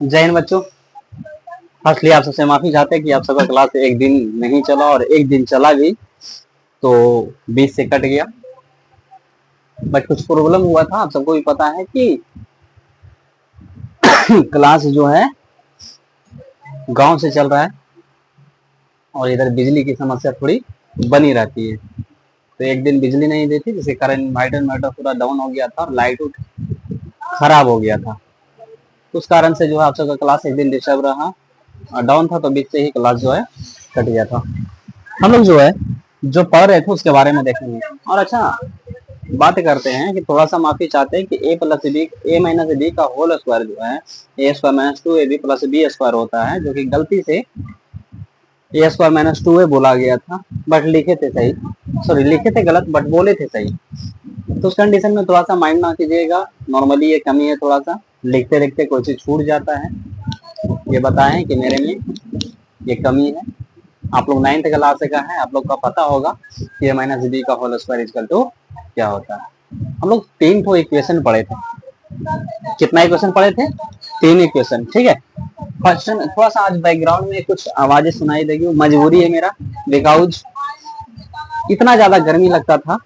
जय हिंद बच्चों। फर्स्टली आप सबसे माफी चाहते हैं कि आप सबका क्लास एक दिन नहीं चला और एक दिन चला भी तो बीच से कट गया। बट कुछ प्रॉब्लम हुआ था, आप सबको भी पता है कि क्लास जो है गांव से चल रहा है और इधर बिजली की समस्या थोड़ी बनी रहती है। तो एक दिन बिजली नहीं दी थी, जिसके कारण इन्वर्टर पूरा डाउन हो गया था और लाइट खराब हो गया था। उस कारण से जो है आप सबका क्लास एक दिन डिस्टर्ब रहा, डाउन था, तो बीच से ही क्लास जो है कट गया था। हम लोग जो है जो पढ़ रहे थे उसके बारे में देखेंगे। और अच्छा, बात करते हैं कि थोड़ा सा माफी चाहते हैं कि A plus B A minus B का होल स्क्वायर जो है A square minus two A B plus B square होता है, जो कि गलती से A square minus two A बोला गया था। बट लिखे थे सही, सॉरी लिखे थे गलत बट बोले थे सही। तो उस कंडीशन में थोड़ा सा माइंड ना कीजिएगा, नॉर्मली ये कमी है, थोड़ा सा लिखते लिखते कोई चीज छूट जाता है। ये बताएं कि मेरे में ये कमी है। आप लोग 9th क्लास से का है, आप लोग का पता होगा कि ए माइनस बी का होल स्क्वायर इक्वल टू क्या होता है। हम लोग 3 ठो इक्वेशन पढ़े थे। कितना इक्वेशन पढ़े थे? 3 इक्वेशन, ठीक है। क्वेश्चन थोड़ा सा आज बैकग्राउंड में कुछ आवाजें सुनाई देगी, मजबूरी है मेरा, बिकॉज इतना ज्यादा गर्मी लगता था,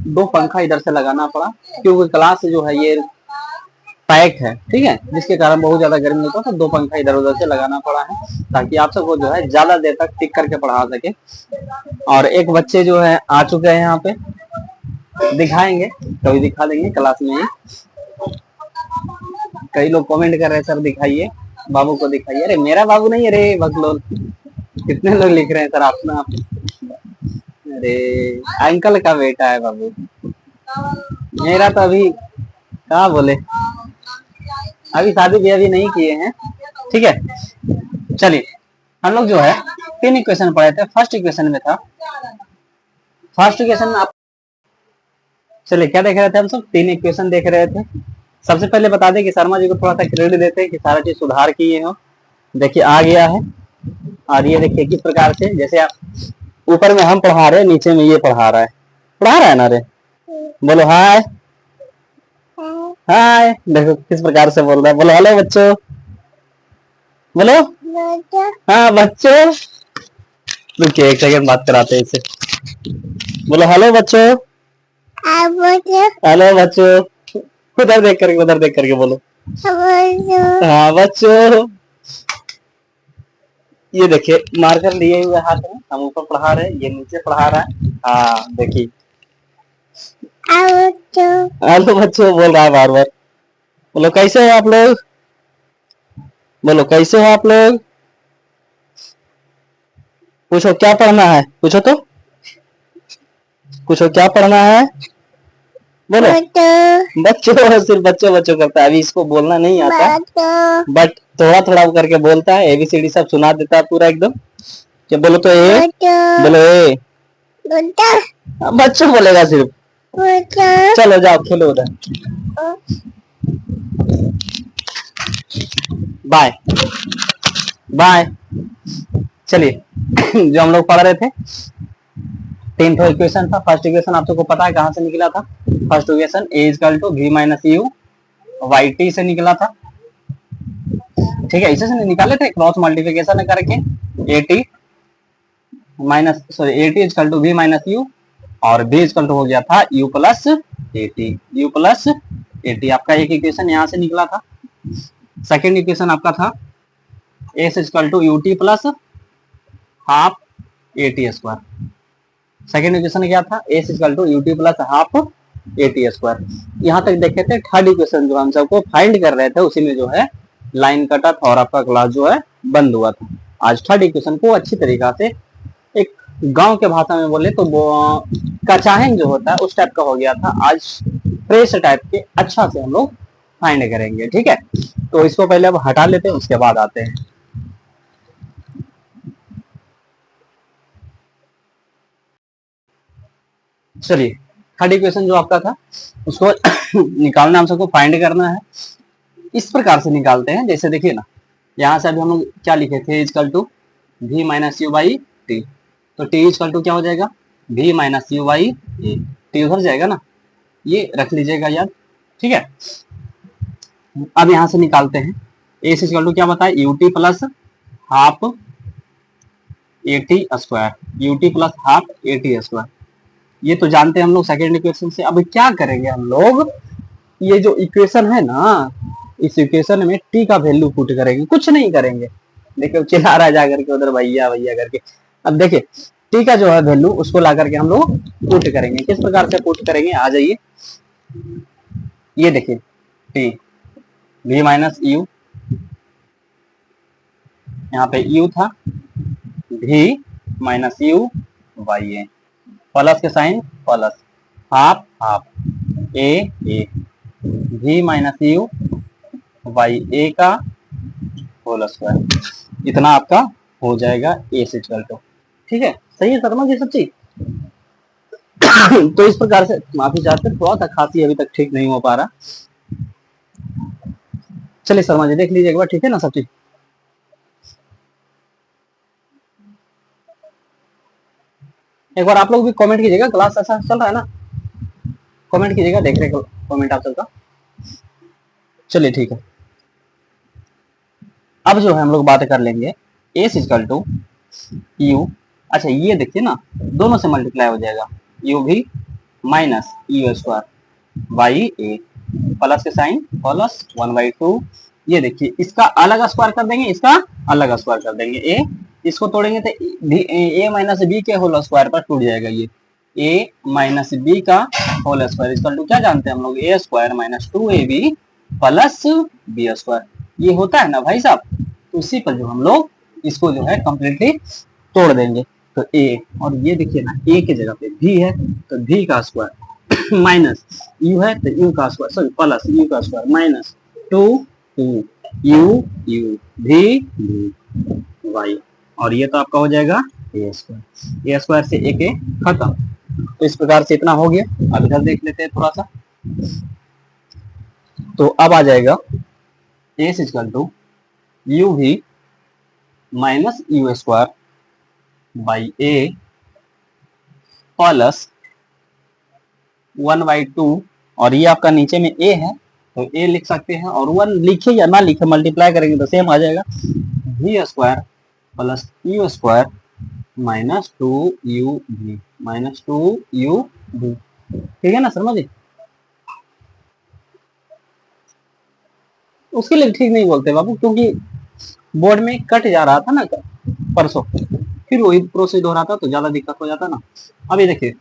2 पंखा इधर से लगाना पड़ा क्योंकि क्लास जो है ये पैक है, ठीक है, जिसके कारण बहुत ज्यादा गर्मी होता है। तो 2 पंखा इधर उधर से लगाना पड़ा है ताकि आप सबको जो है ज्यादा देर तक टिक करके पढ़ा सके। और एक बच्चे जो है आ चुके हैं यहाँ पे, दिखाएंगे, कभी दिखा देंगे क्लास में ही। कई लोग कमेंट कर रहे हैं सर दिखाइए, बाबू को दिखाइए। अरे मेरा बाबू नहीं, अरे बकलोल, कितने लोग लिख रहे हैं सर अपना आप। अरे अंकल का बेटा है बाबू, मेरा तो अभी क्या बोले, अभी शादी भी अभी नहीं किए हैं, ठीक है। चलिए, हम लोग जो है 3 इक्वेशन पढ़े थे। फर्स्ट इक्वेशन में था, फर्स्ट इक्वेशन में आप चलिए क्या देख रहे थे, हम सब 3 इक्वेशन देख रहे थे। सबसे पहले बता दें कि शर्मा जी को थोड़ा सा क्रेडिट देते हैं कि सारा चीज सुधार किए हो। देखिए आ गया है, और ये देखिए किस प्रकार से, जैसे आप ऊपर में हम पढ़ा रहे हैं, नीचे में ये पढ़ा रहा है ना रे, बोलो हाय हाय। देखो किस प्रकार से बोल रहा है, बोलो हेलो बच्चों, बोलो हाँ बच्चों। रुकिए एक सेकंड बात कराते हैं इससे, बोलो हेलो बच्चों, हेलो बच्चों। उधर देख करके बोलो हाँ बच्चों। ये देखिए मार्कर लिए हुए हाथ में, हम ऊपर पढ़ा रहे हैं, ये नीचे पढ़ा रहा है। हाँ देखिए हेलो बच्चों बोल रहा है बार बार। बोलो कैसे हो आप लोग, बोलो कैसे हो आप लोग। पूछो क्या पढ़ना है, पूछो तो, पूछो क्या पढ़ना है, बोलो बच्चों। सिर्फ बच्चों बच्चों करता है, अभी इसको बोलना नहीं आता, बट थोड़ा थोड़ा करके बोलता है। एबीसीडी सब सुना देता है पूरा एकदम। क्या बोलो तो ए, बोलो ए, बच्चों बोलेगा सिर्फ। चलो जाओ खेलो उधर, बाय बाय। चलिए जो हम लोग पढ़ रहे थे, 3 ठो इक्वेशन था। फर्स्ट इक्वेशन आप सबको पता है कहां से निकला था। First equation a equal to v minus u y t से निकला था, ठीक है। इसे से निकाले थे क्रॉस मल्टीप्लिकेशन करके, a t minus sorry a t equal to v minus u, और बी इक्वल टू हो गया था u plus a t, u plus a t. आपका एक इक्वेशन यहाँ से निकला था। सेकेंड इक्वेशन आपका था s equal to u t plus half A T square. Second equation क्या था, s equal to u t plus half A T square. यहाँ तक देखे थे। थर्ड इक्वेशन जो हम सबको फाइंड कर रहे थे, उसी में जो है लाइन कटा था और आपका क्लास जो है बंद हुआ था। आज थर्ड इक्वेशन को अच्छी तरीका से, एक गांव के भाषा में बोले तो वो कचाहेंग जो होता है उस टाइप का हो गया था। आज फ्रेश टाइप के अच्छा से हम लोग फाइंड करेंगे, ठीक है। तो इसको पहले अब हटा लेते हैं, उसके बाद आते हैं। चलिए थर्ड इक्वेशन जो आपका था उसको निकालना, हम सबको फाइंड करना है। इस प्रकार से निकालते हैं, जैसे देखिए ना, यहाँ से अभी हम लोग क्या लिखे थे, equal to v minus you by t. तो टी इक्वल टू क्या हो जाएगा, v minus you by a. T उधर जाएगा ना, ये रख लीजिएगा याद, ठीक है। अब यहाँ से निकालते हैं, ए इक्वल टू क्या बताया, UT plus half eighty square, UT plus half eighty square, ये तो जानते हैं हम लोग सेकेंड इक्वेशन से। अब क्या करेंगे हम लोग, ये जो इक्वेशन है ना, इस इक्वेशन में टी का वैल्यू पुट करेंगे, कुछ नहीं करेंगे। देखिए चिल्ला रहा है जा करके उधर भैया भैया करके। अब देखिए टी का जो है वैल्यू उसको ला करके हम लोग पुट करेंगे। किस प्रकार से पुट करेंगे, आ जाइए। ये देखिए टी वी माइनस यू, यहाँ पे यू था, V minus you by A, plus के sign plus, half half, A V minus you by A का होल स्क्वायर, इतना आपका हो जाएगा ए से इक्वल टू। ठीक है, सही है शर्मा जी सब चीज। तो इस प्रकार से, माफी चाहते हैं थोड़ा सा खांसी अभी तक ठीक नहीं हो पा रहा। चलिए शर्मा जी देख लीजिए एक बार, ठीक है ना सब चीज। एक बार आप लोग भी कमेंट कीजिएगा, क्लास ऐसा चल रहा है ना, कमेंट कीजिएगा, देख रहे कमेंट आप सबका। चलिए ठीक है, अब जो है हम लोग बात कर लेंगे ए इक्वल टू यू। अच्छा ये देखिए ना, दोनों से मल्टीप्लाई हो जाएगा, यू भी minus you square by A, plus के साइन प्लस 1/2। ये देखिए इसका अलग स्क्वायर कर देंगे, इसका अलग स्क्वायर कर देंगे, ए इसको तोड़ेंगे तो ए माइनस बी के होल स्क्वायर पर टूट जाएगा। ये ए माइनस बी का होल स्क्वायर इक्वल टू क्या जानते हैं हम लोग, A square minus 2ab plus B square, ये होता है ना भाई साहब। तो इसी पर जो हम लोग इसको जो है कंप्लीटली तोड़ देंगे। तो ए, और ये देखिए ना ए के जगह पे भी है तो भी का स्क्वायर माइनस यू है तो यू का स्क्वायर, सॉरी प्लस यू का स्क्वायर माइनस 2 यू यू भी वाई, और ये तो आपका हो जाएगा ए स्क्वायर, ए स्क्वायर से एक खत्म। तो इस प्रकार से इतना हो गया। अब इधर देख लेते हैं थोड़ा सा, तो अब आ जाएगा ए इक्वल टू यू भी minus you square by A plus 1/2, और ये आपका नीचे में ए है तो ए लिख सकते हैं, और 1 लिखे या ना लिखे मल्टीप्लाई करेंगे तो सेम आ जाएगा, v square plus you square minus 2u भी माइनस 2u भी। ठीक है ना शर्मा जी, उसके लिए ठीक नहीं बोलते बाबू, क्योंकि बोर्ड में कट जा रहा था ना परसों, फिर वही प्रोसीड हो रहा था तो ज्यादा दिक्कत हो जाता ना। अभी देखिए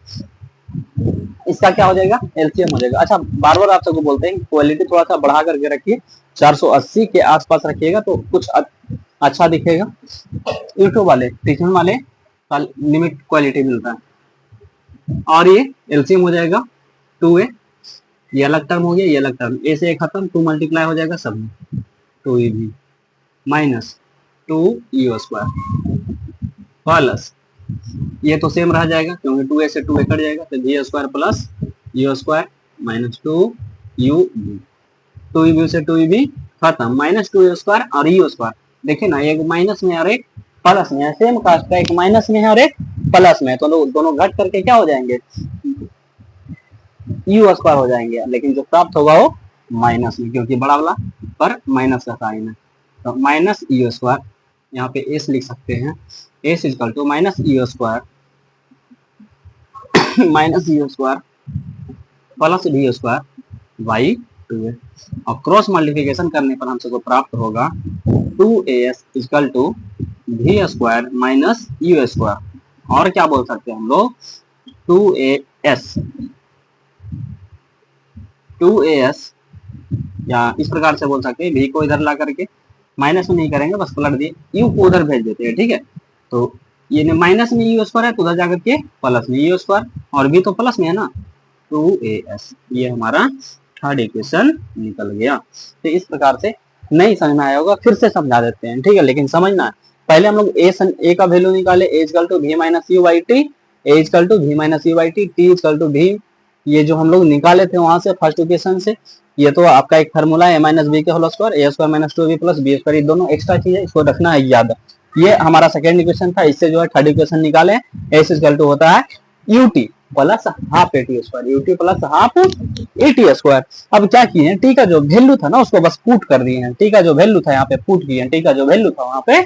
इसका क्या हो जाएगा, एलसीएम हो जाएगा। अच्छा बार बार आप सबको बोलते हैं क्वालिटी थोड़ा सा बढ़ा करके रखिए, 480 के आसपास रखिएगा तो कुछ अच्छा दिखेगा। यूट्यूब वाले ट्यूशन वाले का लिमिट क्वालिटी मिलता है। और ये एलसीएम हो जाएगा 2a, ये अलग टर्म हो गया, ये अलग टर्म, ए से ए खत्म, 2 मल्टीप्लाई हो जाएगा सब में, 2e भी माइनस 2u स्क्वायर प्लस, ये तो सेम रह जाएगा क्योंकि 2a से 2a कट जाएगा, तो v square plus u square minus 2u भी, 2u से 2u भी खत्म, माइनस 2u स्क्वायर और u स्क्वायर। देखिए ना एक माइनस में और एक प्लस में है, सेम कास्ट का, एक माइनस में है और एक प्लस में है, तो दोनों घट करके क्या हो जाएंगे, u स्क्वायर हो जाएंगे, लेकिन जो प्राप्त होगा वो माइनस में, क्योंकि बड़ा वाला पर माइनस का साइन है। तो माइनस u स्क्वायर, यहाँ पे s लिख सकते हैं, s equal to minus u square minus u square plus v square by 2a, और क्रॉस मल्टीप्लिकेशन करने पर हम सबको प्राप्त होगा 2as equal to v square minus u square, और क्या बोल सकते हैं हम लोग 2as या इस प्रकार से बोल सकते हैं, v को इधर ला करके माइनस में नहीं करेंगे, बस पलट दिए, u को उधर भेज देते हैं। ठीक है, तो ये माइनस में u स्क्वायर है तो उधर जाकर के प्लस में u स्क्वायर, और v तो प्लस में है ना 2as, ये हमारा थर्ड इक्वेशन निकल गया। तो इस प्रकार से नहीं समझ में आया होगा, फिर से समझा देते हैं। ठीक है, लेकिन समझना है, पहले हम लोग ए का वैल्यू निकाले, A equal to v minus you by T, A equal to v minus you by T, T equal to v, ये जो हम लोग निकाले थे वहां से फर्स्ट इक्वेशन से, ये तो आपका एक फार्मूला है, a माइनस बी के whole square, A square minus 2b plus B square, ये दोनों एक्स्ट्रा चीज है, इसको रखना है याद। ये हमारा सेकेंड इक्वेशन था, इससे जो है थर्ड इक्वेशन निकाले, एस इक्वल टू होता है ut, plus half eighty square, UT plus half eighty square. अब क्या किए हैं, टी का जो वैल्यू था ना उसको बस पुट कर दिए हैं, टी का जो वैल्यू था यहाँ पे पुट किए हैं, टी का जो वैल्यू था वहां पे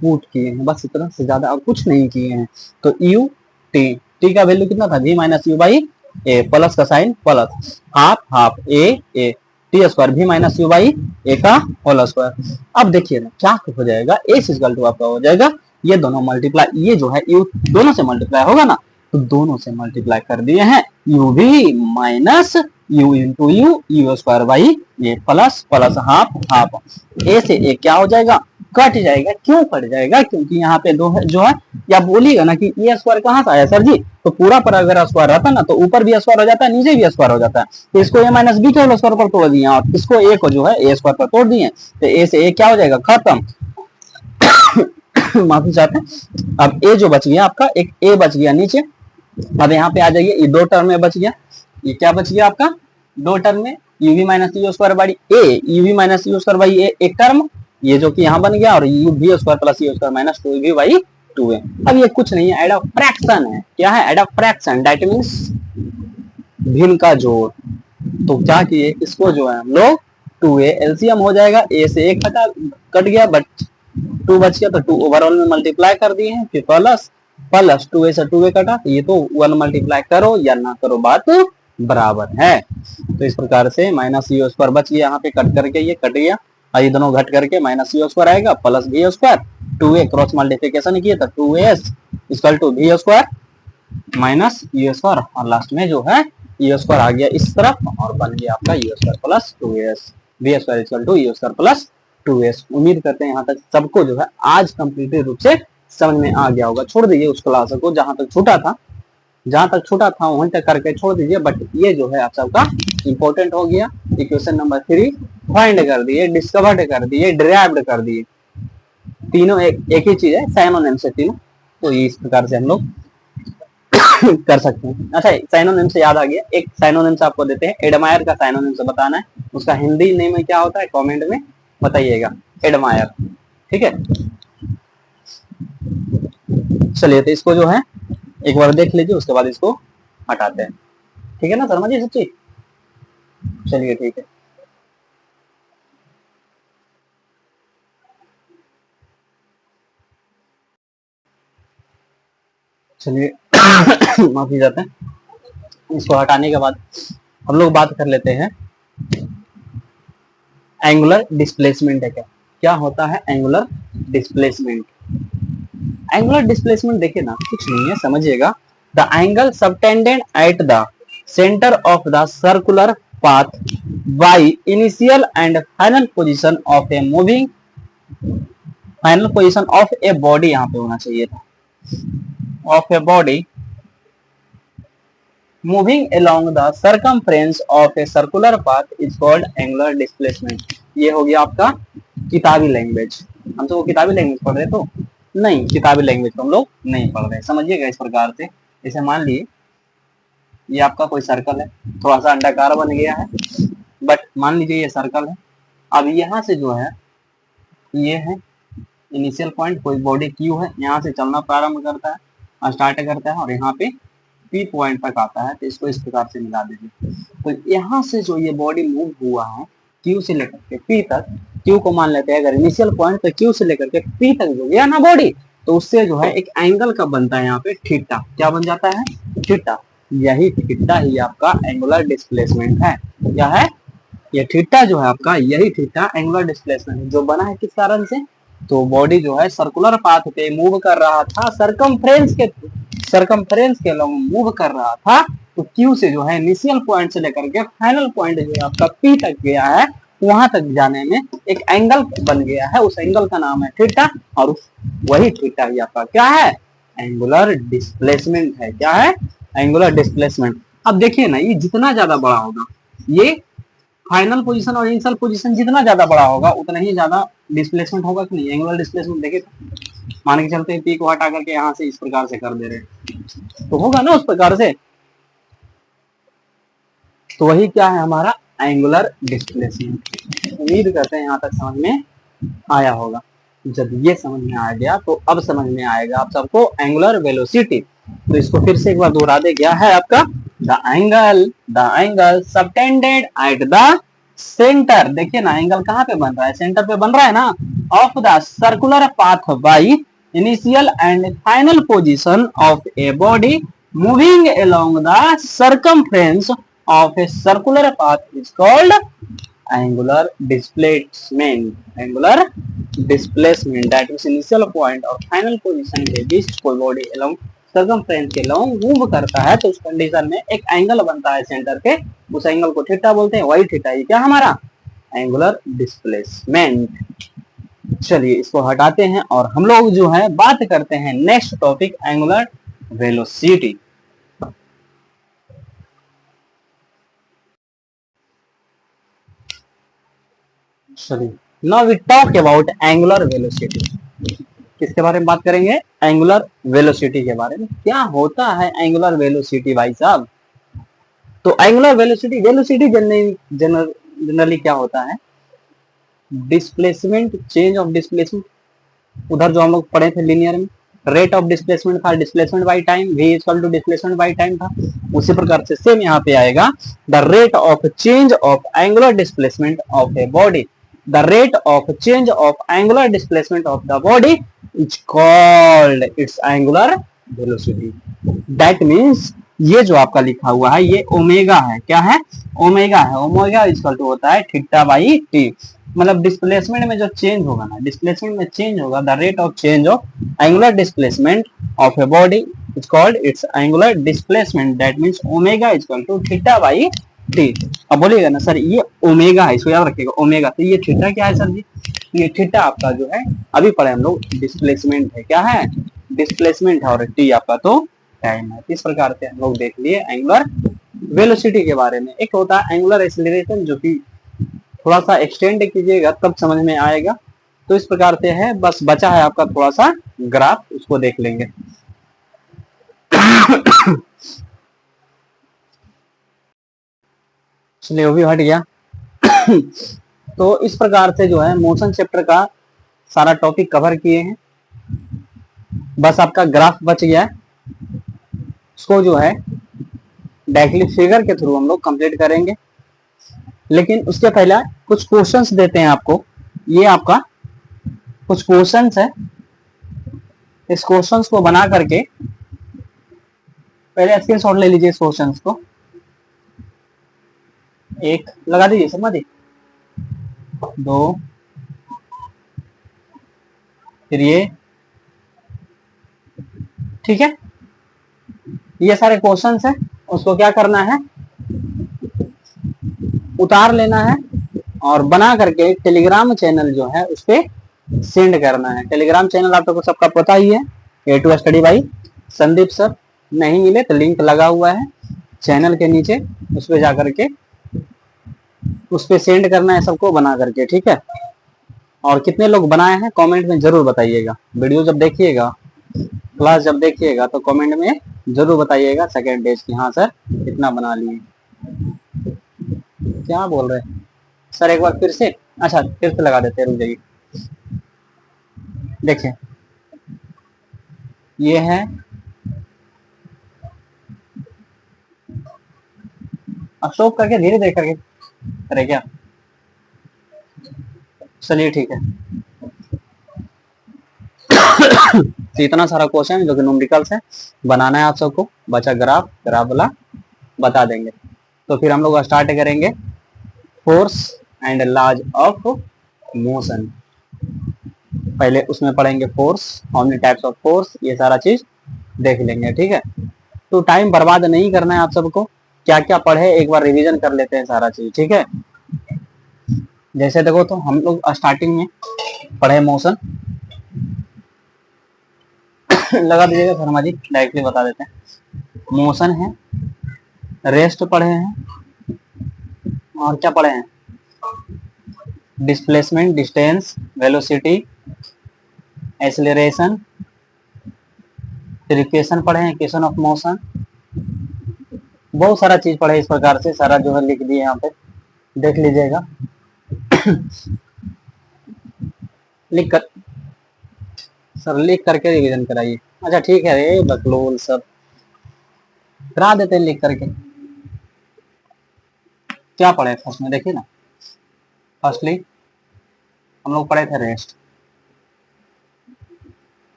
पुट किए हैं, बस इतना से ज्यादा और कुछ नहीं किए हैं। तो यू टी, टी का वैल्यू कितना था, V minus you by A, plus का sign plus, half half A T square भी माइनस यू बाई ए का होल स्क्वायर। अब देखिए ना क्या हो जाएगा, ए इक्वल टू आपका हो जाएगा ये दोनों मल्टीप्लाई, ये जो है यू दोनों से मल्टीप्लाई होगा ना, तो दोनों से मल्टीप्लाई कर दिए हैं, यू भी minus U into U, U square by A plus plus half half, A से ए क्या हो जाएगा, कट जाएगा। क्यों कट जाएगा, क्योंकि यहाँ पे दो है जो है, या बोलिएगा ना कि ए स्क्वायर कहाँ से आया सर जी, तो पूरा पर अगर स्क्वायर रहता ना तो ऊपर भी स्क्वायर हो जाता है, नीचे भी स्क्वायर हो जाता है, तो इसको ए माइनस बी के होल स्क्वायर पर तोड़ दिए और इसको ए को जो है ए स्क्वायर पर तोड़ दिए, तो ए से ए क्या हो जाएगा, खत्म। माफी चाहते हैं। अब ए जो बच गया आपका, एक ए बच गया नीचे, अब यहाँ पे आ जाइए, ये दो टर्म में बच गया, ये क्या बच गया आपका, दो टर्म में UV minus you square by A, UV minus you square by A एक टर्म, ये जो कि यहाँ बन गया, और U B square plus you square minus two V by two A. अब ये कुछ नहीं है, एड ऑफ फ्रैक्शन है, क्या है, add of fraction, that means भिन्न का जोड़। तो क्या किए, इसको जो है हम लोग टू ए एलसीएम हो जाएगा, ए से एक कट गया बट टू बच गया, तो टू ओवरऑल में मल्टीप्लाई कर दिए हैं, फिर प्लस प्लस टू ए से टू ए कटा, तो ये तो वन मल्टीप्लाई करो या ना करो बात बराबर है। तो इस प्रकार से माइनस यू स्क्वायर बच गया, यहाँ पे कट करके ये कट गया, और ये दोनों घट करके माइनस यू स्क्वायर आएगा plus B square, two a cross multiplication किए तो two s equal to b square minus you square, और लास्ट में जो है यू स्क्वायर आ गया इस तरफ, और बन गया आपका u square plus two s, b square equal to u square plus two s. उम्मीद करते हैं यहाँ तक सबको जो है आज कंप्लीट रूप से समझ में आ गया होगा। छोड़ दीजिए उस क्लास को जहां तक छूटा था वहीं तक करके छोड़ दीजिए, बट ये जो है आप सबका इंपॉर्टेंट हो गया। इक्वेशन नंबर 3 फाइंड कर दिए, डिस्कवर्ड कर दिए, डिराइव्ड कर दिए, तीनों एक ही चीज है, साइनोनिम से तीनों, तो इस प्रकार से हम लोग कर सकते हैं। अच्छा, साइनोनिम से याद आ गया, एक साइनोनिम से आपको देते हैं, एडमायर का साइनोनिम से बताना है, उसका हिंदी नेम में क्या होता है कमेंट में बताइएगा, एडमायर, ठीक है। चलिए तो इसको जो है एक बार देख लीजिए, उसके बाद इसको हटाते हैं, ठीक है ना शर्मा जी सच्ची, चलिए ठीक है। चलिए माफी जाते हैं, इसको हटाने के बाद हम लोग बात कर लेते हैं एंगुलर डिस्प्लेसमेंट है क्या, क्या होता है एंगुलर डिस्प्लेसमेंट। एंगुलर डिस्प्लेसमेंट देखिए ना, कुछ नहीं है, समझिएगा, the angle subtended at the centre of the circular path by initial and final position of a moving, final position of a body यहाँ पे होना चाहिए था, of a body moving along the circumference of a circular path is called angular displacement। ये हो गया आपका किताबी लैंग्वेज, हम तो किताबी लैंग्वेज पढ़ रहे तो नहीं, किताबी लैंग्वेज तो हम लोग नहीं पढ़ रहे, समझिएगा इस प्रकार से। जैसे मान लिए ये आपका कोई सर्कल है, थोड़ा सा अंडाकार बन गया है, बट मान लीजिए ये सर्कल है, अब यहाँ से जो है ये है इनिशियल पॉइंट, कोई बॉडी क्यू है, यहाँ से चलना प्रारंभ करता है, स्टार्ट करता है, और यहाँ पे पी पॉइंट तक आता है, तो इसको इस प्रकार से मिला दीजिए। तो यहाँ से जो ये बॉडी मूव हुआ है क्यू से लेकर के पी तक, क्यू को मान लेते हैं अगर इनिशियल पॉइंट, तो क्यू से लेकर के पी तक जो गया ना बॉडी, तो उससे जो है एक एंगल का बनता है यहाँ पे थीटा, क्या बन जाता है थीटा, यही थीटा ही आपका एंगुलर डिस्प्लेसमेंट है। क्या है ये थीटा जो है आपका, यही थीटा एंगुलर डिस्प्लेसमेंट है, जो बना है किस कारण से, तो बॉडी जो है सर्कुलर पाथ पे मूव कर रहा था, सरकमफ्रेंस के लॉन्ग मूव कर रहा था, तो क्यू से जो है इनिशियल पॉइंट से लेकर के फाइनल पॉइंट जो है आपका पी तक गया है, वहां तक जाने में एक एंगल बन गया है, उस एंगल का नाम है थीटा, और वही थीटा ही आपका क्या है एंगुलर डिस्प्लेसमेंट है। क्या है एंगुलर डिस्प्लेसमेंट। अब देखिए ना, ये जितना ज्यादा बड़ा होगा, ये फाइनल पोजीशन और इनिशियल पोजीशन जितना ज्यादा बड़ा होगा उतना ही ज्यादा डिस्प्लेसमेंट होगा कि नहीं, एंगुलर डिस्प्लेसमेंट देखिए, मान के चलते हैं पी को हटा करके यहाँ से इस प्रकार से कर दे रहे तो होगा ना उस प्रकार से, तो वही क्या है हमारा एंगुलर डिस्प्लेसमेंट। उम्मीद करते हैं यहाँ तक समझ में आया होगा। जब ये समझ में आ गया तो अब समझ में आएगा आप सबको एंगुलर वेलोसिटी। तो इसको फिर से एक बार दोहरा दे, क्या है आपका the angle subtended at the centre. देखिए ना, एंगल कहाँ पे बन रहा है, सेंटर पे बन रहा है ना, of the circular path by initial and final position of a body moving along the circumference of a circular path is called angular displacement। angular displacement that means initial point और final position के बीच कोई body along circumference के along move करता है तो उस condition में एक एंगल बनता है सेंटर पे, उस एंगल को थीटा बोलते हैं। वही थीटा ये क्या हमारा एंगुलर डिस्प्लेसमेंट। चलिए इसको हटाते हैं और हम लोग जो है बात करते हैं नेक्स्ट टॉपिक एंगुलर वेलोसिटी। चलिए now we talk about angular velocity. किसके बारे में बात करेंगे, एंगुलर वेलोसिटी के बारे में। क्या होता है एंगुलर वेलोसिटी भाई साहब? तो एंगुलर वेलोसिटी जनरली क्या होता है, डिस्प्लेसमेंट, चेंज ऑफ डिस्प्लेसमेंट। उधर जो हम लोग पढ़े थे लीनियर में, रेट ऑफ डिस्प्लेसमेंट था, displacement by time, v equal to displacement by time था। उसी प्रकार से सेम यहाँ पे आएगा, the rate of change of angular displacement of a body, the rate of change of angular displacement of the body is called its angular velocity. That means ये जो आपका लिखा हुआ है ये ओमेगा है, क्या है, ओमेगा है। ओमेगा इक्वल टू होता है थीटा बाई टी। मतलब डिस्प्लेसमेंट में जो चेंज होगा ना, डिस्प्लेसमेंट में चेंज होगा, the rate of change of angular displacement of a body is called its angular displacement. That means omega equal to theta by t. अब बोलिएगा ना सर ये ओमेगा है, इसको याद रखिएगा ओमेगा, तो ये थीटा क्या है सर जी? ये थीटा आपका जो है अभी पढ़े हम लोग डिस्प्लेसमेंट है, क्या है, डिस्प्लेसमेंट है, और टी आपका तो टाइम है। इस प्रकार से हम लोग देख लिए एंगुलर वेलोसिटी के बारे में। एक होता है एंगुलर एक्सीलरेशन, जो कि थोड़ा सा एक्सटेंड कीजिएगा तब समझ में आएगा। तो इस प्रकार से है, बस बचा है आपका थोड़ा सा ग्राफ, उसको देख लेंगे। चलिए वो भी हट गया। तो इस प्रकार से जो है मोशन चैप्टर का सारा टॉपिक कवर किए हैं, बस आपका ग्राफ बच गया है। उसको जो है डायरेक्टली फिगर के थ्रू हम लोग कंप्लीट करेंगे, लेकिन उसके पहले कुछ क्वेश्चंस देते हैं आपको। ये आपका कुछ क्वेश्चंस है, इस क्वेश्चंस को बना करके पहले स्क्रीनशॉट ले लीजिए। इस क्वेश्चंस को एक लगा दीजिए, समझ दी, 2, फिर ये, ठीक है। ये सारे क्वेश्चंस है, उसको क्या करना है, उतार लेना है और बना करके टेलीग्राम चैनल जो है उस पर सेंड करना है। टेलीग्राम चैनल आप लोगों को सबका पता ही है, A2 study by Sandeep sir. नहीं मिले तो लिंक लगा हुआ है चैनल के नीचे, उस पर जाकर के उस पर सेंड करना है सबको बना करके, ठीक है। और कितने लोग बनाए हैं कमेंट में जरूर बताइएगा। वीडियो जब देखिएगा, क्लास जब देखिएगा तो कमेंट में जरूर बताइएगा सेकेंड डेज की, हाँ सर कितना बना लिए। क्या बोल रहे हैं सर, एक बार फिर से, अच्छा फिर से लगा देते हैं, रुक जाइए। देखिए ये है, अशोक करके धीरे धीरे करके करे क्या, चलिए ठीक है। तो इतना सारा क्वेश्चन जो कि न्यूमेरिकल्स है बनाना है आप सबको, बचा ग्राफ, ग्राफ वाला बता देंगे। तो फिर हम लोग स्टार्ट करेंगे force and laws of motion. पहले उसमें पढ़ेंगे force, how many types of force, ये सारा चीज देख लेंगे, ठीक है। तो टाइम बर्बाद नहीं करना है आप सबको, क्या क्या पढ़े एक बार रिवीजन कर लेते हैं सारा चीज, ठीक है। जैसे देखो तो हम लोग स्टार्टिंग में पढ़े मोशन, लगा दीजिएगा शर्मा जी, डायरेक्टली बता देते हैं। मोशन है, रेस्ट पढ़े हैं, और क्या पढ़े हैं, डिस्प्लेसमेंट, डिस्टेंस, वेलोसिटी, एक्सेलरेशन, फिर इक्वेशन पढ़े हैं, इक्वेशन ऑफ मोशन, बहुत सारा चीज पढ़े। इस प्रकार से सारा जो है लिख दिए यहाँ पे, देख लीजिएगा। लिख कर सर लिख करके रिवीजन कराइए। अच्छा ठीक है, रे बकलोल सब करा देते हैं लिख करके। क्या पढ़े फर्स्ट में देखिए ना, फर्स्टली हम लोग पढ़े थे रेस्ट,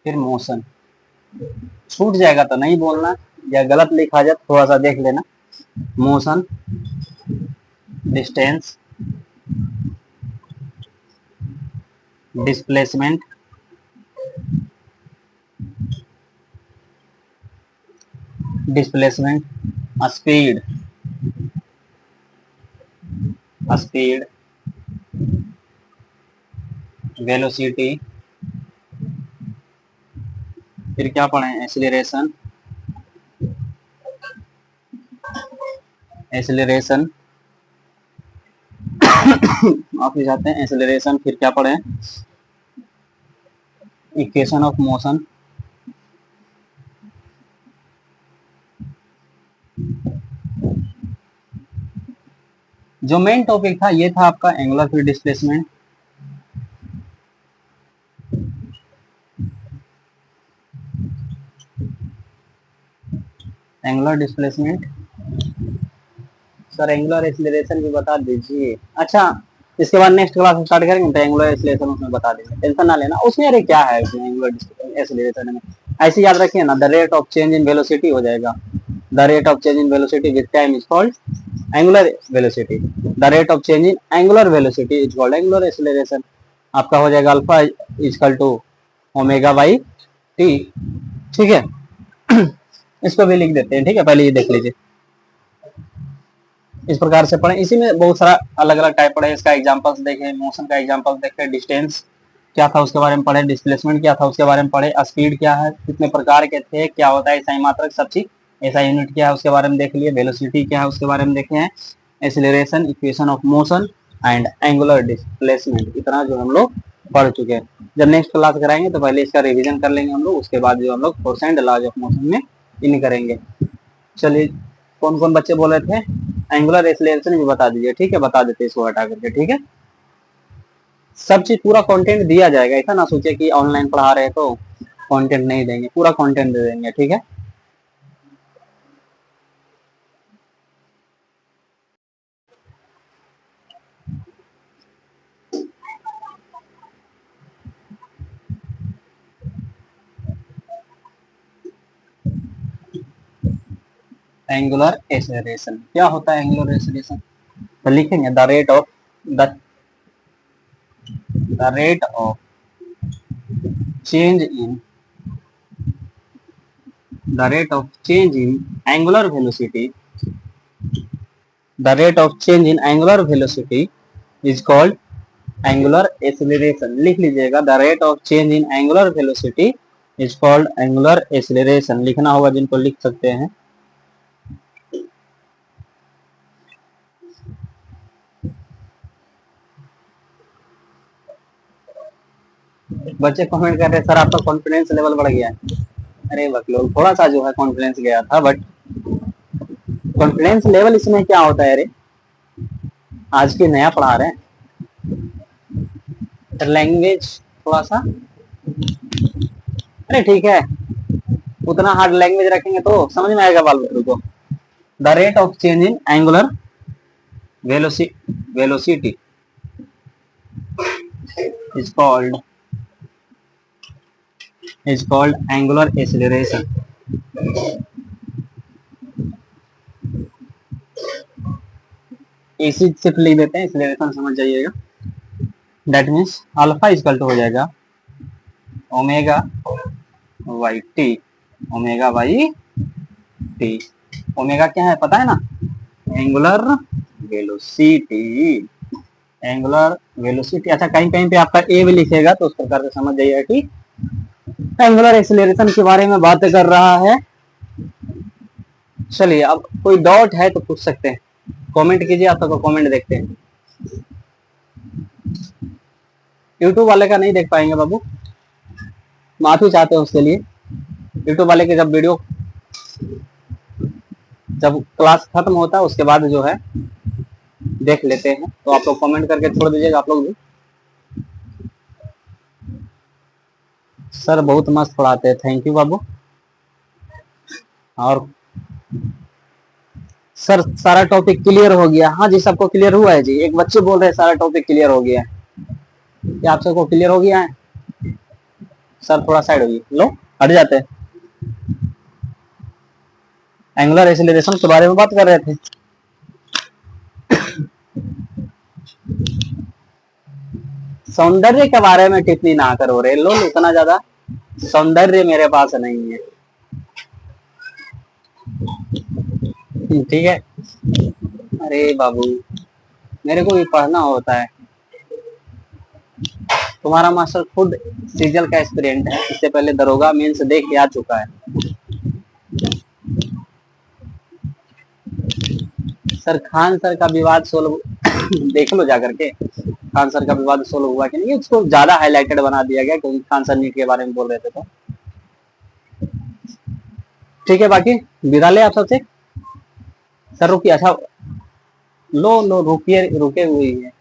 फिर मोशन। छूट जाएगा तो नहीं बोलना, या गलत लिखा जाए थोड़ा सा देख लेना। Motion, distance, displacement, displacement, speed, speed, velocity, फिर क्या पढ़े, एक्सीलरेशन, एक्सीलरेशन आप जाते हैं एक्सीलरेशन, फिर क्या पढ़े, इक्वेशन ऑफ मोशन, जो मेन टॉपिक था ये था आपका angular free displacement. Angular displacement, sir angular acceleration भी बता दीजिए। अच्छा, इसके बाद नेक्स्ट क्लास स्टार्ट करेंगे तो एंगुलर एक्सीलरेशन उसमें बता देंगे, टेंशन ना लेना उसमें। अरे क्या है उसमें एंगुलर एक्सीलरेशन में, ऐसे याद रखिए ना, the rate of change in velocity हो जाएगा। The rate of change in velocity with time is called angular velocity. The rate of change in angular velocity is called angular acceleration. आपका हो जाएगा alpha equal to omega by t. ठीक है, इसको भी लिख देते हैं। ठीक है, पहले ये देख लीजिए, इस प्रकार से पढ़े। इसी में बहुत सारा अलग अलग टाइप पढ़े, इसका एग्जांपल्स देखें, मोशन का एग्जांपल देखें, डिस्टेंस क्या था उसके बारे में पढ़े, डिस्प्लेसमेंट क्या था उसके बारे में पढ़े, स्पीड क्या है, कितने प्रकार के थे, क्या होता है इसाई मात्रक, सब चीज ऐसा यूनिट क्या है उसके बारे में देख लिए, वेलोसिटी क्या है उसके बारे में देखे हैं, acceleration, equation of motion and angular displacement, इतना जो हम लोग पढ़ चुके हैं। जब नेक्स्ट क्लास कराएंगे तो पहले इसका रिविजन कर लेंगे हम लोग, उसके बाद जो हम लोग force and laws of motion में इन करेंगे। चलिए, कौन कौन बच्चे बोल रहे थे एंगुलर एक्सीलरेशन भी बता दीजिए। ठीक है, बता देते इसको हटा करके। ठीक है, सब चीज पूरा कंटेंट दिया जाएगा, ऐसा ना सोचे कि ऑनलाइन पढ़ा रहे तो कंटेंट नहीं देंगे, पूरा कंटेंट दे देंगे। ठीक है, एंगुलर एक्सीलरेशन क्या होता है, एंगुलर एक्सीलरेशन तो लिखेंगे the the rate of change in the rate of change in angular velocity, the rate of change in angular velocity is called angular acceleration. लिख लीजिएगा, the rate of change in angular velocity is called angular acceleration. लिखना होगा जिनको लिख सकते हैं। बच्चे comment कर रहे हैं सर आपका कॉन्फिडेंस लेवल बढ़ गया है। अरे बकलोल, थोड़ा सा जो है कॉन्फिडेंस गया था, बट कॉन्फिडेंस लेवल इसमें क्या होता है, अरे आज के नया पढ़ा रहे हैं, लैंग्वेज थोड़ा सा, अरे ठीक है, उतना हार्ड लैंग्वेज रखेंगे तो समझ में आएगा बाल बच्चों को। The rate of change in angular velocity is called angular acceleration. इसी सिर्फ लिख देते हैं, एक्सीलरेशन समझ जाइएगा। That means alpha equal to हो जाएगा omega by t, omega by t. Omega क्या है पता है ना, एंगुलर वेलोसिटी, एंगुलर वेलोसिटी। अच्छा, कहीं कहीं पे आपका ए भी लिखेगा तो उस प्रकार से समझ जाइएगा कि एंगुलर एक्सीलरेशन के बारे में बात कर रहा है। चलिए, अब कोई डाउट है तो पूछ सकते हैं, कमेंट कीजिए, आप सबको कमेंट देखते हैं। यूट्यूब वाले का नहीं देख पाएंगे बाबू, माफी चाहते हैं उसके लिए। यूट्यूब वाले के जब वीडियो, जब क्लास खत्म होता है उसके बाद जो है देख लेते हैं, तो आप लोग कमेंट करके छोड़ दीजिएगा आप लोग भी। सर बहुत मस्त पढ़ाते हैं, थैंक यू बाबू। और सर सारा टॉपिक क्लियर हो गया। हाँ जी, सबको क्लियर हुआ है जी। एक बच्चे बोल रहे हैं सारा टॉपिक क्लियर हो गया है। क्या आप सबको क्लियर हो गया है? सर थोड़ा साइड होइए, लो हट जाते हैं। एंगुलर एक्सीलरेशन के बारे में बात कर रहे थे। सौंदर्य के बारे में टिप्पणी ना करो रे लो, इतना ज्यादा सौंदर्य मेरे पास नहीं है। ठीक है। अरे बाबू, मेरे को भी पढ़ना होता है। तुम्हारा मास्टर खुद सीजल का एस्पिरेंट है, इससे पहले दरोगा मेंस दे के आ चुका है। सर खान सर का विवाद सोल्व देख लो जाकर के। खान सर का विवाद सोल्व हुआ कि नहीं, उसको ज्यादा हाईलाइटेड बना दिया गया क्योंकि खान सर नीट के बारे में बोल रहे थे। तो ठीक है, बाकी विदा ले आप सबसे। सर रुकिए, अच्छा लो लो रुकिए, रुके हुए ही है।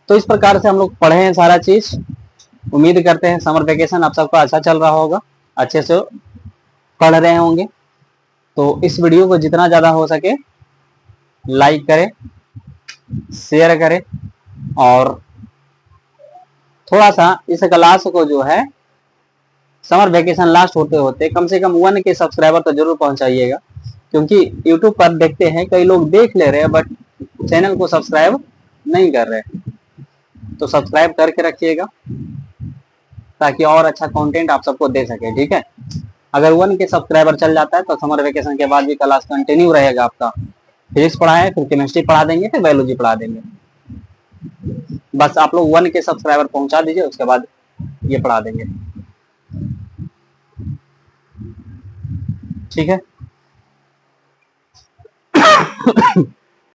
तो इस प्रकार से हम लोग पढ़े हैं सारा चीज। उम्मीद करते हैं समर वेकेशन आप सबका अच्छा चल रहा होगा, अच्छे से पढ़ रहे होंगे। तो इस वीडियो को जितना ज्यादा हो सके लाइक करें, शेयर करें, और थोड़ा सा इस क्लास को जो है समर वेकेशन लास्ट होते होते कम से कम 1 के सब्सक्राइबर तो जरूर पहुंचाइएगा। क्योंकि यूट्यूब पर देखते हैं कई लोग देख ले रहे हैं बट चैनल को सब्सक्राइब नहीं कर रहे, तो सब्सक्राइब करके रखिएगा ताकि और अच्छा कंटेंट आप सबको दे सके। ठीक है, अगर 1 के सब्सक्राइबर चल जाता है तो समर वेकेशन के बाद भी क्लास कंटिन्यू रहेगा आपका। फिजिक्स पढ़ाए, फिर केमिस्ट्री पढ़ा देंगे, फिर बायोलॉजी पढ़ा देंगे। बस आप लोग 1 के सब्सक्राइबर पहुंचा दीजिए, उसके बाद ये पढ़ा देंगे। ठीक है।